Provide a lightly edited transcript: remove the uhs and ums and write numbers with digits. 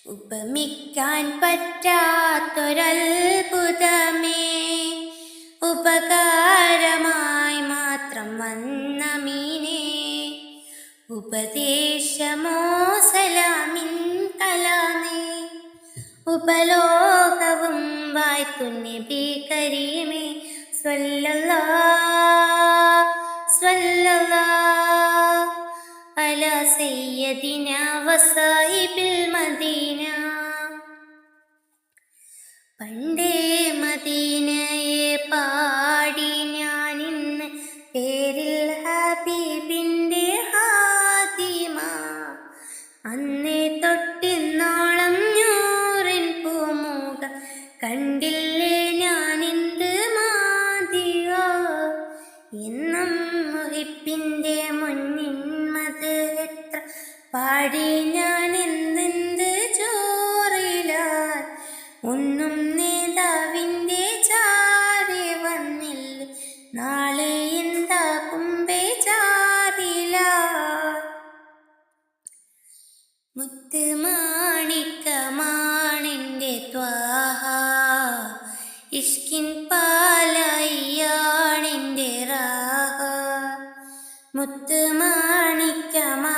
ഉപമിക്കാൻ പറ്റാത്തൊരത്ഭുതമേ, ഉപകാരമായി മാത്രം വന്ന മീനേ, ഉപദേശമോ സലാമിൻ കലാമേ, ഉപലോകവും വായ്ത്തു നബി കരീമേ സ്വല്ലല്ലാഹ് സ്വല്ലല്ലാഹ് അലാ സയ്യിദിനാ വസാഹിബിൽ മദീന. പണ്ടേ മദീനയെ പാടി ഞാനിന്ന് പേരിൽ ഹബീബിൻ്റെ ഹാദിമ. അന്നേ തൊട്ടിന്നോളം നൂറിൻ പൂമുഖം കണ്ടില്ലേ ഞാനെന്ത് മാതിക. എന്നും മുഹിബിൻ്റെ മുന്നിൻ മത് എത്ര പാടി ഞാൻ എന്തെന്ത് ചോറിലാൽ. ഒന്നും നേതാവിൻ്റെ ചാരി വന്നില്ല, നാളെ എന്താകും ബേജാറില. മുത്ത് മാണിക്കമാണെൻ്റെ ത്വാഹ, ഇഷ്കിൻ പാലായിയാണെൻ്റെ റാഹ. മുത്ത് മാണിക്കമാ